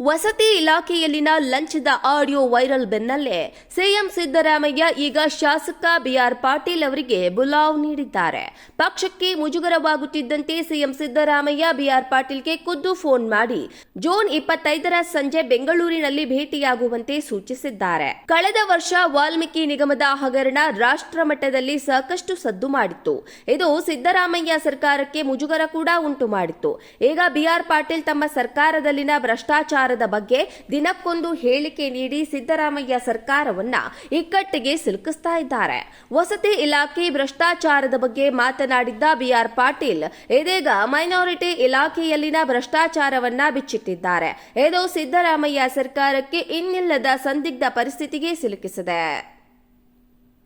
ವಸತಿ ಇಲಾಖೆಯಲ್ಲಿನ ಲಂಚದ audio viral ಬೆನ್ನಲ್ಲೇ ಸಿಎಂ ಸಿದ್ದರಾಮಯ್ಯ ಈಗ ಶಾಸಕ ಬಿಆರ್ ಪಾಟೀಲ್ ಅವರಿಗೆ ಬುಲಾವ್ ನೀಡಿದ್ದಾರೆ. ಪಕ್ಷಕ್ಕೆ ಮುಜುಗರವಾಗುತ್ತಿದ್ದಂತೆ ಸಿಎಂ ಸಿದ್ದರಾಮಯ್ಯ ಬಿಆರ್ ಪಾಟೀಲ್ಗೆ ಖುದ್ದು ಫೋನ್ ಮಾಡಿ ಜೂನ್ 25ರ ಸಂಜೆ ಬೆಂಗಳೂರಿನಲ್ಲಿ ಭೇಟಿಯಾಗುವಂತೆ ಸೂಚಿಸಿದ್ದಾರೆ. ಕಳೆದ ವರ್ಷ ವಾಲ್ಮೀಕಿ ನಿಗಮದ ಹಗರಣ ರಾಷ್ಟ್ರ ಮಟ್ಟದಲ್ಲಿ ಸಾಕಷ್ಟು ಸದ್ದು ಮಾಡಿತ್ತು. ಇದು ಸಿದ್ದರಾಮಯ್ಯ ಸರ್ಕಾರಕ್ಕೆ ಮುಜುಗರ ಕೂಡ ಉಂಟು ಮಾಡಿತ್ತು. ಈಗ ಬಿಆರ್ ಪಾಟೀಲ್ ತಮ್ಮ ಸರ್ಕಾರದಲ್ಲಿನ ಭ್ರಷ್ಟಾಚಾರ ಬಗ್ಗೆ ದಿನಕ್ಕೊಂದು ಹೇಳಿಕೆ ನೀಡಿ ಸಿದ್ದರಾಮಯ್ಯ ಸರ್ಕಾರವನ್ನ ಇಕ್ಕಟ್ಟಿಗೆ ಸಿಲುಕಿಸ್ತಾ ಇದ್ದಾರೆ. ವಸತಿ ಇಲಾಖೆ ಭ್ರಷ್ಟಾಚಾರದ ಬಗ್ಗೆ ಮಾತನಾಡಿದ್ದ ಬಿಆರ್ ಪಾಟೀಲ್ ಇದೀಗ ಮೈನಾರಿಟಿ ಇಲಾಖೆಯಲ್ಲಿನ ಭ್ರಷ್ಟಾಚಾರವನ್ನ ಬಿಚ್ಚಿಟ್ಟಿದ್ದಾರೆ. ಇದು ಸಿದ್ದರಾಮಯ್ಯ ಸರ್ಕಾರಕ್ಕೆ ಇನ್ನಿಲ್ಲದ ಸಂದಿಗ್ಧ ಪರಿಸ್ಥಿತಿಗೆ ಸಿಲುಕಿಸಿದೆ.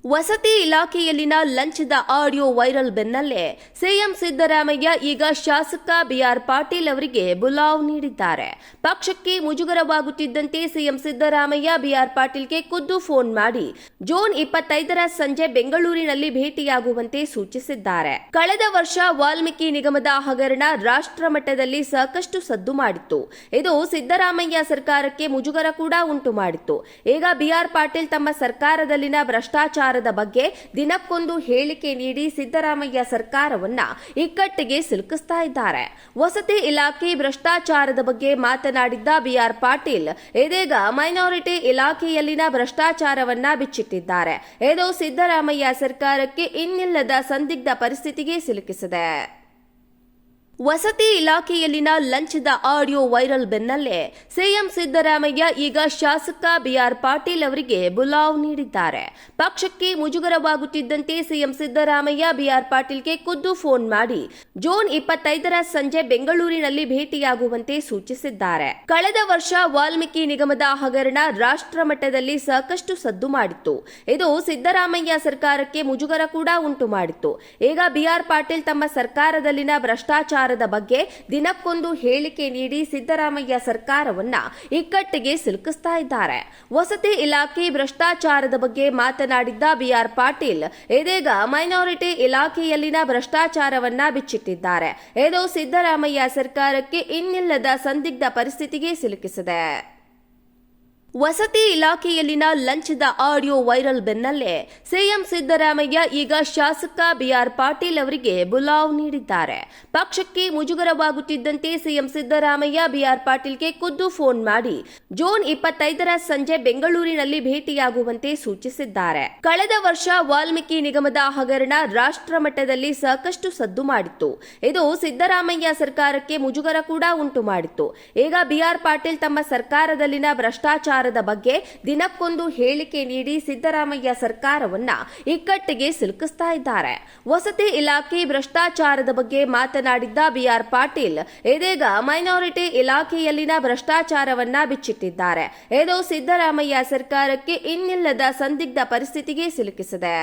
ವಸತಿ ಇಲಾಖೆಯಲ್ಲಿನ ಲಂಚದ ಆಡಿಯೋ ವೈರಲ್ ಬೆನ್ನಲ್ಲೇ ಸಿಎಂ ಸಿದ್ದರಾಮಯ್ಯ ಈಗ ಶಾಸಕ ಬಿಆರ್ ಪಾಟೀಲ್ ಅವರಿಗೆ ಬುಲಾವ್ ನೀಡಿದ್ದಾರೆ. ಪಕ್ಷಕ್ಕೆ ಮುಜುಗರವಾಗುತ್ತಿದ್ದಂತೆ ಸಿಎಂ ಸಿದ್ದರಾಮಯ್ಯ ಬಿಆರ್ ಪಾಟೀಲ್ಗೆ ಖುದ್ದು ಫೋನ್ ಮಾಡಿ ಜೂನ್ 25ರ ಸಂಜೆ ಬೆಂಗಳೂರಿನಲ್ಲಿ ಭೇಟಿಯಾಗುವಂತೆ ಸೂಚಿಸಿದ್ದಾರೆ. ಕಳೆದ ವರ್ಷ ವಾಲ್ಮೀಕಿ ನಿಗಮದ ಹಗರಣ ರಾಷ್ಟ್ರ ಮಟ್ಟದಲ್ಲಿ ಸಾಕಷ್ಟು ಸದ್ದು ಮಾಡಿತ್ತು. ಇದು ಸಿದ್ದರಾಮಯ್ಯ ಸರ್ಕಾರಕ್ಕೆ ಮುಜುಗರ ಕೂಡ ಉಂಟು ಮಾಡಿತ್ತು. ಈಗ ಬಿಆರ್ ಪಾಟೀಲ್ ತಮ್ಮ ಸರ್ಕಾರದಲ್ಲಿನ ಭ್ರಷ್ಟಾಚಾರ ಬಗ್ಗೆ ದಿನಕ್ಕೊಂದು ಹೇಳಿಕೆ ನೀಡಿ ಸಿದ್ದರಾಮಯ್ಯ ಸರ್ಕಾರವನ್ನ ಇಕ್ಕಟ್ಟಿಗೆ ಸಿಲುಕಿಸ್ತಾ ಇದ್ದಾರೆ. ವಸತಿ ಇಲಾಖೆ ಭ್ರಷ್ಟಾಚಾರದ ಬಗ್ಗೆ ಮಾತನಾಡಿದ್ದ ಬಿಆರ್ ಪಾಟೀಲ್ ಇದೀಗ ಮೈನಾರಿಟಿ ಇಲಾಖೆಯಲ್ಲಿನ ಭ್ರಷ್ಟಾಚಾರವನ್ನ ಬಿಚ್ಚಿಟ್ಟಿದ್ದಾರೆ. ಇದು ಸಿದ್ದರಾಮಯ್ಯ ಸರ್ಕಾರಕ್ಕೆ ಇನ್ನಿಲ್ಲದ ಸಂದಿಗ್ಧ ಪರಿಸ್ಥಿತಿಗೆ ಸಿಲುಕಿಸಿದೆ. ವಸತಿ ಇಲಾಖೆಯಲ್ಲಿನ ಲಂಚದ ಆಡಿಯೋ ವೈರಲ್ ಬೆನ್ನಲ್ಲೇ ಸಿಎಂ ಸಿದ್ದರಾಮಯ್ಯ ಈಗ ಶಾಸಕ ಬಿಆರ್ ಪಾಟೀಲ್ ಅವರಿಗೆ ಬುಲಾವ್ ನೀಡಿದ್ದಾರೆ. ಪಕ್ಷಕ್ಕೆ ಮುಜುಗರವಾಗುತ್ತಿದ್ದಂತೆ ಸಿಎಂ ಸಿದ್ದರಾಮಯ್ಯ ಬಿಆರ್ ಪಾಟೀಲ್ಗೆ ಖುದ್ದು ಫೋನ್ ಮಾಡಿ ಜೂನ್ 25ರ ಸಂಜೆ ಬೆಂಗಳೂರಿನಲ್ಲಿ ಭೇಟಿಯಾಗುವಂತೆ ಸೂಚಿಸಿದ್ದಾರೆ. ಕಳೆದ ವರ್ಷ ವಾಲ್ಮೀಕಿ ನಿಗಮದ ಹಗರಣ ರಾಷ್ಟ್ರ ಮಟ್ಟದಲ್ಲಿ ಸಾಕಷ್ಟು ಸದ್ದು ಮಾಡಿತ್ತು. ಇದು ಸಿದ್ದರಾಮಯ್ಯ ಸರ್ಕಾರಕ್ಕೆ ಮುಜುಗರ ಕೂಡ ಉಂಟು ಮಾಡಿತ್ತು. ಈಗ ಬಿಆರ್ ಪಾಟೀಲ್ ತಮ್ಮ ಸರ್ಕಾರದಲ್ಲಿನ ಭ್ರಷ್ಟಾಚಾರ ಬಗ್ಗೆ ದಿನಕ್ಕೊಂದು ಹೇಳಿಕೆ ನೀಡಿ ಸಿದ್ದರಾಮಯ್ಯ ಸರ್ಕಾರವನ್ನ ಇಕ್ಕಟ್ಟಿಗೆ ಸಿಲುಕಿಸ್ತಾ ಇದ್ದಾರೆ. ವಸತಿ ಇಲಾಖೆ ಭ್ರಷ್ಟಾಚಾರದ ಬಗ್ಗೆ ಮಾತನಾಡಿದ್ದ ಬಿಆರ್ ಪಾಟೀಲ್ ಇದೀಗ ಮೈನಾರಿಟಿ ಇಲಾಖೆಯಲ್ಲಿನ ಭ್ರಷ್ಟಾಚಾರವನ್ನ ಬಿಚ್ಚಿಟ್ಟಿದ್ದಾರೆ. ಇದು ಸಿದ್ದರಾಮಯ್ಯ ಸರ್ಕಾರಕ್ಕೆ ಇನ್ನಿಲ್ಲದ ಸಂದಿಗ್ಧ ಪರಿಸ್ಥಿತಿಗೆ ಸಿಲುಕಿಸಿದೆ. ವಸತಿ ಇಲಾಖೆಯಲ್ಲಿನ ಲಂಚದ ಆಡಿಯೋ ವೈರಲ್ ಬೆನ್ನಲ್ಲೇ ಸಿಎಂ ಸಿದ್ದರಾಮಯ್ಯ ಈಗ ಶಾಸಕ ಬಿಆರ್ ಪಾಟೀಲ್ ಅವರಿಗೆ ಬುಲಾವ್ ನೀಡಿದ್ದಾರೆ. ಪಕ್ಷಕ್ಕೆ ಮುಜುಗರವಾಗುತ್ತಿದ್ದಂತೆ ಸಿಎಂ ಸಿದ್ದರಾಮಯ್ಯ ಬಿಆರ್ ಪಾಟೀಲ್ಗೆ ಖುದ್ದು ಫೋನ್ ಮಾಡಿ ಜೂನ್ 25ರ ಸಂಜೆ ಬೆಂಗಳೂರಿನಲ್ಲಿ ಭೇಟಿಯಾಗುವಂತೆ ಸೂಚಿಸಿದ್ದಾರೆ. ಕಳೆದ ವರ್ಷ ವಾಲ್ಮೀಕಿ ನಿಗಮದ ಹಗರಣ ರಾಷ್ಟ್ರ ಮಟ್ಟದಲ್ಲಿ ಸಾಕಷ್ಟು ಸದ್ದು ಮಾಡಿತ್ತು. ಇದು ಸಿದ್ದರಾಮಯ್ಯ ಸರ್ಕಾರಕ್ಕೆ ಮುಜುಗರ ಕೂಡ ಉಂಟು ಮಾಡಿತ್ತು. ಈಗ ಬಿಆರ್ ಪಾಟೀಲ್ ತಮ್ಮ ಸರ್ಕಾರದಲ್ಲಿನ ಭ್ರಷ್ಟಾಚಾರ ಬಗ್ಗೆ ದಿನಕ್ಕೊಂದು ಹೇಳಿಕೆ ನೀಡಿ ಸಿದ್ದರಾಮಯ್ಯ ಸರ್ಕಾರವನ್ನ ಇಕ್ಕಟ್ಟಿಗೆ ಸಿಲುಕಿಸ್ತಾ ಇದ್ದಾರೆ. ವಸತಿ ಇಲಾಖೆ ಭ್ರಷ್ಟಾಚಾರದ ಬಗ್ಗೆ ಮಾತನಾಡಿದ್ದ ಬಿಆರ್ ಪಾಟೀಲ್ ಇದೀಗ ಮೈನಾರಿಟಿ ಇಲಾಖೆಯಲ್ಲಿನ ಭ್ರಷ್ಟಾಚಾರವನ್ನ ಬಿಚ್ಚಿಟ್ಟಿದ್ದಾರೆ. ಇದು ಸಿದ್ದರಾಮಯ್ಯ ಸರ್ಕಾರಕ್ಕೆ ಇನ್ನಿಲ್ಲದ ಸಂದಿಗ್ಧ ಪರಿಸ್ಥಿತಿಗೆ ಸಿಲುಕಿಸಿದೆ.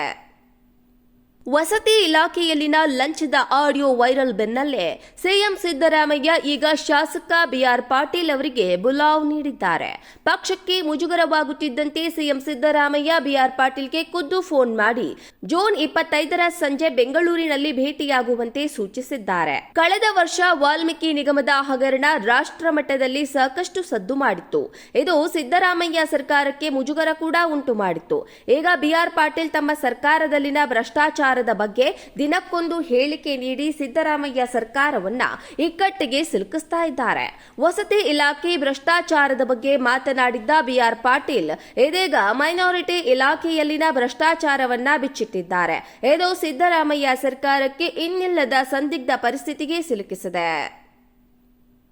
ವಸತಿ ಇಲಾಖೆಯಲ್ಲಿನ ಲಂಚದ ಆಡಿಯೋ ವೈರಲ್ ಬೆನ್ನಲ್ಲೇ ಸಿಎಂ ಸಿದ್ದರಾಮಯ್ಯ ಈಗ ಶಾಸಕ ಬಿಆರ್ ಪಾಟೀಲ್ ಅವರಿಗೆ ಬುಲಾವ್ ನೀಡಿದ್ದಾರೆ. ಪಕ್ಷಕ್ಕೆ ಮುಜುಗರವಾಗುತ್ತಿದ್ದಂತೆ ಸಿಎಂ ಸಿದ್ದರಾಮಯ್ಯ ಬಿಆರ್ ಪಾಟೀಲ್ಗೆ ಖುದ್ದು ಫೋನ್ ಮಾಡಿ ಜೂನ್ 25ರ ಸಂಜೆ ಬೆಂಗಳೂರಿನಲ್ಲಿ ಭೇಟಿಯಾಗುವಂತೆ ಸೂಚಿಸಿದ್ದಾರೆ. ಕಳೆದ ವರ್ಷ ವಾಲ್ಮೀಕಿ ನಿಗಮದ ಹಗರಣ ರಾಷ್ಟ್ರ ಮಟ್ಟದಲ್ಲಿ ಸಾಕಷ್ಟು ಸದ್ದು ಮಾಡಿತ್ತು. ಇದು ಸಿದ್ದರಾಮಯ್ಯ ಸರ್ಕಾರಕ್ಕೆ ಮುಜುಗರ ಕೂಡ ಉಂಟು ಮಾಡಿತ್ತು. ಈಗ ಬಿಆರ್ ಪಾಟೀಲ್ ತಮ್ಮ ಸರ್ಕಾರದಲ್ಲಿನ ಭ್ರಷ್ಟಾಚಾರ ಬಗ್ಗೆ ದಿನಕ್ಕೊಂದು ಹೇಳಿಕೆ ನೀಡಿ ಸಿದ್ದರಾಮಯ್ಯ ಸರ್ಕಾರವನ್ನ ಇಕ್ಕಟ್ಟಿಗೆ ಸಿಲುಕಿಸ್ತಾ ಇದ್ದಾರೆ. ವಸತಿ ಇಲಾಖೆ ಭ್ರಷ್ಟಾಚಾರದ ಬಗ್ಗೆ ಮಾತನಾಡಿದ್ದ ಬಿಆರ್ ಪಾಟೀಲ್ ಇದೀಗ ಮೈನಾರಿಟಿ ಇಲಾಖೆಯಲ್ಲಿನ ಭ್ರಷ್ಟಾಚಾರವನ್ನ ಬಿಚ್ಚಿಟ್ಟಿದ್ದಾರೆ. ಇದು ಸಿದ್ದರಾಮಯ್ಯ ಸರ್ಕಾರಕ್ಕೆ ಇನ್ನಿಲ್ಲದ ಸಂದಿಗ್ಧ ಪರಿಸ್ಥಿತಿಗೆ ಸಿಲುಕಿಸಿದೆ.